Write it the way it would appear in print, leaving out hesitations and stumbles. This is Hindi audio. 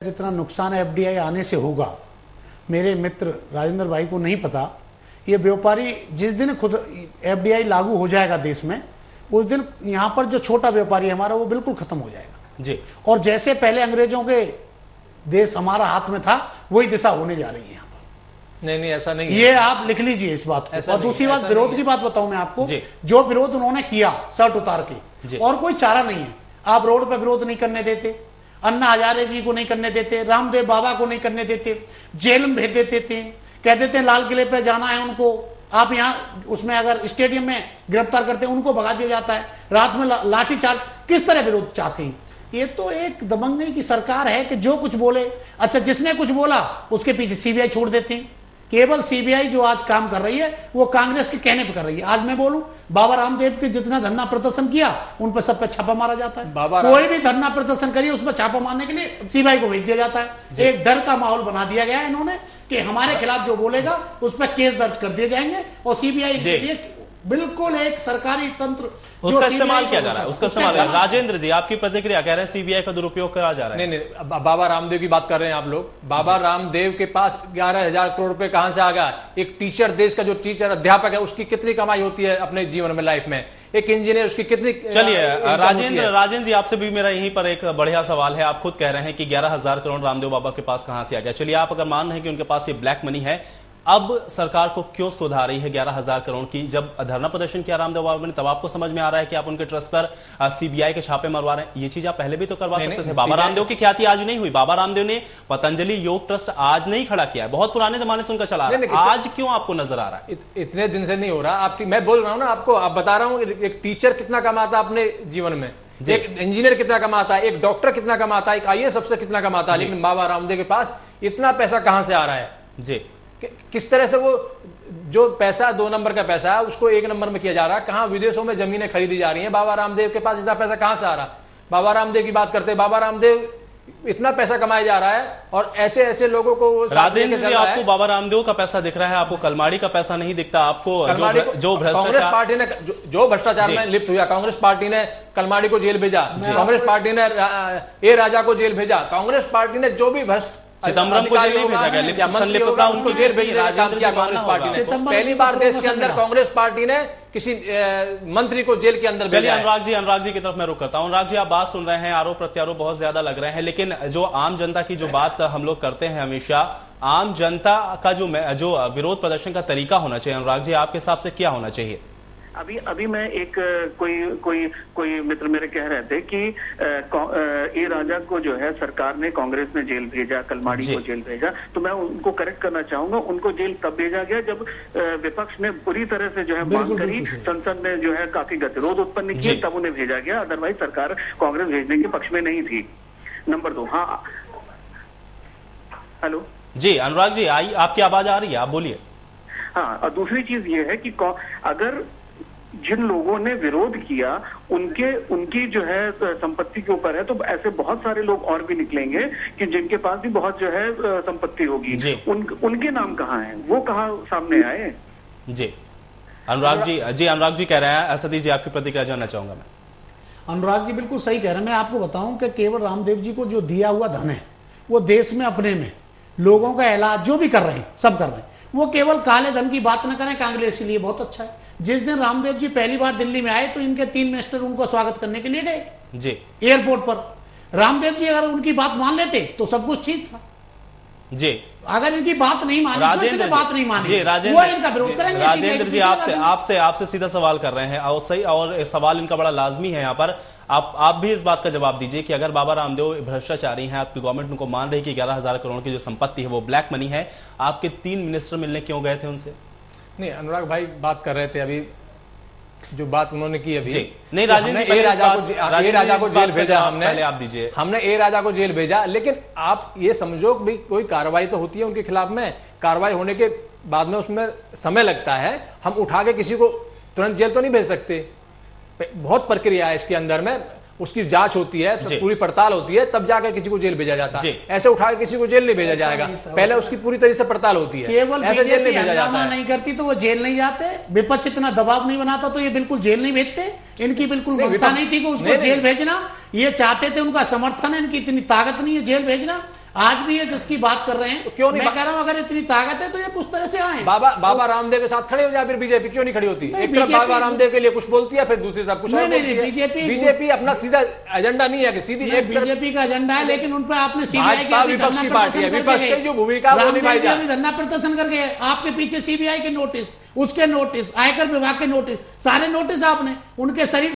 जितना नुकसान एफडीआई आने से होगा मेरे मित्र राजेंद्र भाई को नहीं पता। ये व्यापारी जिस दिन खुद एफडीआई लागू हो जाएगा देश में, उस दिन यहाँ पर जो छोटा व्यापारी हमारा वो बिल्कुल खत्म हो जाएगा जी। और जैसे पहले अंग्रेजों के देश हमारा हाथ में था वही दिशा होने जा रही है यहाँ पर। नहीं ऐसा नहीं ये आप लिख लीजिए इस बात को। और दूसरी बात, विरोध की बात बताऊं मैं आपको, जो विरोध उन्होंने किया शर्ट उतार के, और कोई चारा नहीं है। आप रोड पर विरोध नहीं करने देते, अन्ना हजारे जी को नहीं करने देते, रामदेव बाबा को नहीं करने देते, जेल में भेज देते थे, कह देते हैं लाल किले पे जाना है उनको। आप यहाँ उसमें अगर स्टेडियम में गिरफ्तार करते हैं उनको भगा दिया जाता है, रात में लाठी चार्ज। किस तरह विरोध चाहते हैं? ये तो एक दबंगई की सरकार है कि जो कुछ बोले, अच्छा जिसने कुछ बोला उसके पीछे सीबीआई छोड़ देते हैं। केवल सीबीआई जो आज काम कर रही है वो कांग्रेस के कहने पे कर रही है। आज मैं बोलूं, बाबा रामदेव के जितना धरना प्रदर्शन किया उन पर सब पे छापा मारा जाता है। कोई भी धरना प्रदर्शन करिए उसमें छापा मारने के लिए सीबीआई को भेज दिया जाता है। एक डर का माहौल बना दिया गया है इन्होंने कि हमारे खिलाफ जो बोलेगा उस पर केस दर्ज कर दिए जाएंगे। और सीबीआई के लिए बिल्कुल एक सरकारी तंत्र उसका इस्तेमाल किया जा रहा है, उसका इस्तेमाल। राजेंद्र जी आपकी प्रतिक्रिया, कह रहे हैं सीबीआई का दुरुपयोग करा जा रहा है। नहीं, बाबा रामदेव की बात कर रहे हैं आप लोग। बाबा रामदेव के पास 11,000 करोड़ रुपए कहां से आ गया? एक टीचर, देश का जो टीचर अध्यापक है उसकी कितनी कमाई होती है अपने जीवन में, लाइफ में? एक इंजीनियर उसकी कितनी। चलिए राजेंद्र जी आपसे भी मेरा यहीं पर एक बढ़िया सवाल है। आप खुद कह रहे हैं कि 11,000 करोड़ रामदेव बाबा के पास कहां से आ गया। चलिए आप अगर मान रहे हैं कि उनके पास ये ब्लैक मनी है, अब सरकार को क्यों सुधार रही है 11,000 करोड़ की? जब धरना प्रदर्शन किया रामदेव बाबा ने तब आपको समझ में आ रहा है कि आप उनके ट्रस्ट पर सीबीआई के छापे मरवा रहे हैं। ये चीज आप पहले भी तो करवा सकते थे। बाबा रामदेव की ख्याति आज नहीं हुई। बाबा रामदेव ने पतंजलि योग ट्रस्ट आज नहीं खड़ा किया है, बहुत पुराने जमाने से उनका चला रहा है। आज क्यों आपको नजर आ रहा है? इतने दिन से नहीं हो रहा। आपकी मैं बोल रहा हूं ना आपको, आप बता रहा हूं एक टीचर कितना कमाता अपने जीवन में, एक इंजीनियर कितना कमाता है, एक डॉक्टर कितना कमाता है, एक आईएएस अफसर कितना कमाता है, लेकिन बाबा रामदेव के पास इतना पैसा कहां से आ रहा है? जी, किस तरह से वो जो पैसा 2 नंबर का पैसा है उसको 1 नंबर में किया जा रहा है? कहां विदेशों में जमीनें खरीदी जा रही हैं? बाबा रामदेव के पास इतना पैसा कहां से आ रहा है? बाबा रामदेव की बात करते हैं, बाबा रामदेव इतना पैसा कमाया जा रहा है और ऐसे ऐसे लोगों को। राजेंद्र जी आपको बाबा रामदेव का पैसा दिख रहा है, आपको कलमाड़ी का पैसा नहीं दिखता? आपको जो भ्रष्टाचार पार्टी ने जो भ्रष्टाचार में लिप्त हुआ, कांग्रेस पार्टी ने कलमाड़ी को जेल भेजा, कांग्रेस पार्टी ने ए राजा को जेल भेजा, कांग्रेस पार्टी ने जो भी भ्रष्ट चिदम्बरम को जेल नहीं भेजा गया, संलिप्तता उनको जेल भेज कांग्रेस पार्टी ने। पहली बार देश के अंदर कांग्रेस पार्टी ने किसी मंत्री को जेल के अंदर भेजा। चलिए अनुराग जी की तरफ मैं रुक करता हूं। अनुराग जी आप बात सुन रहे हैं, आरोप प्रत्यारोप बहुत ज्यादा लग रहे हैं, लेकिन जो आम जनता की जो बात हम लोग करते हैं हमेशा, आम जनता का जो विरोध प्रदर्शन का तरीका होना चाहिए, अनुराग जी आपके हिसाब से क्या होना चाहिए? अभी मैं एक कोई मित्र मेरे कह रहे थे कि ए राजा को जो है सरकार ने, कांग्रेस ने जेल भेजा, कलमाड़ी को जेल भेजा। तो मैं उनको करेक्ट करना चाहूंगा, उनको जेल तब भेजा गया जब विपक्ष ने पूरी तरह से जो है मांग करी, संसद ने जो है काफी गतिरोध उत्पन्न किया, तब उन्हें भेजा गया। अदरवाइज सरकार कांग्रेस भेजने के पक्ष में नहीं थी। नंबर 2, हाँ हेलो जी अनुराग जी आपकी आवाज आ रही है, आप बोलिए। हाँ, और दूसरी चीज ये है कि अगर जिन लोगों ने विरोध किया उनकी जो है संपत्ति के ऊपर है, तो ऐसे बहुत सारे लोग और भी निकलेंगे कि जिनके पास भी बहुत जो है संपत्ति होगी, उनके नाम कहाँ हैं, वो कहाँ सामने आए? जी अनुराग जी कह रहे हैं। असदी जी आपकी प्रतिक्रिया जानना चाहूंगा मैं। अनुराग जी बिल्कुल सही कह रहे हैं। मैं आपको बताऊं कि केवल रामदेव जी को जो दिया हुआ धन है वो देश में अपने में लोगों का इलाज जो भी कर रहे हैं सब कर रहे हैं, वो केवल काले धन की बात न करें, कांग्रेस के लिए बहुत अच्छा है। जिस दिन रामदेव जी पहली बार दिल्ली में आए तो इनके 3 मिनिस्टर उनको स्वागत करने के लिए गए जी एयरपोर्ट पर। रामदेव जी अगर उनकी बात मान लेते तो सब कुछ ठीक था जी। अगर इनकी बात नहीं मानी, राजेंद्र बात नहीं मानी, वो इनका विरोध करेंगे। राजेंद्र जी आपसे सीधा सवाल कर रहे हैं और सही, और सवाल इनका बड़ा लाजमी है यहाँ पर। आप भी इस बात का जवाब दीजिए कि अगर बाबा रामदेव भ्रष्टाचारी हैं, आपकी गवर्नमेंट उनको मान रही कि 11,000 करोड़ की जो संपत्ति है वो ब्लैक मनी है, आपके 3 मिनिस्टर मिलने क्यों गए थे उनसे? नहीं, अनुराग भाई बात कर रहे थे अभी, जो बात उन्होंने की अभी। नहीं राजेंद्र, ए राजा को जेल भेजा हमने, पहले आप दीजिए। हमने ए राजा को जेल भेजा, लेकिन आप ये समझो भी कोई कार्रवाई तो होती है उनके खिलाफ में। कार्रवाई होने के बाद में उसमें समय लगता है। हम उठा के किसी को तुरंत जेल तो नहीं भेज सकते, बहुत प्रक्रिया है इसके अंदर में। उसकी जांच होती है, पूरी पड़ताल होती है, तब जाकर किसी को जेल भेजा जाता है। ऐसे उठा के किसी को जेल नहीं भेजा जाएगा, पहले उसकी पूरी तरह से पड़ताल होती है। केवल ऐसे जेल नहीं भेजा जाता है। नहीं करती तो वो जेल नहीं जाते, विपक्ष इतना दबाव नहीं बनाता तो ये बिल्कुल जेल नहीं भेजते। इनकी बिल्कुल मंशा नहीं थी कि उसको जेल भेजना, ये चाहते थे, उनका समर्थन है, इनकी इतनी ताकत नहीं है जेल भेजना। आज भी ये जिसकी बात कर रहे हैं तो क्यों नहीं, मैं कह रहा हूं अगर इतनी ताकत है तो ये उस तरह से आए। बाबा रामदेव के साथ खड़े हो जाए, फिर बीजेपी क्यों नहीं खड़ी होती? एक तरफ बाबा रामदेव के लिए कुछ बोलती है, फिर दूसरी तरफ कुछ और बोलती है। बीजेपी अपना सीधा एजेंडा नहीं है कि सीधी एक बीजेपी का एजेंडा है, लेकिन उन पर आपने सीबीआई विपक्ष की पार्टी है, विपक्ष की जो भूमिका वो निभाई जाए। धरना प्रदर्शन करके आपके पीछे सीबीआई के नोटिस, उसके नोटिस, आयकर विभाग के नोटिस, सारे नोटिस आपने उनके शरीर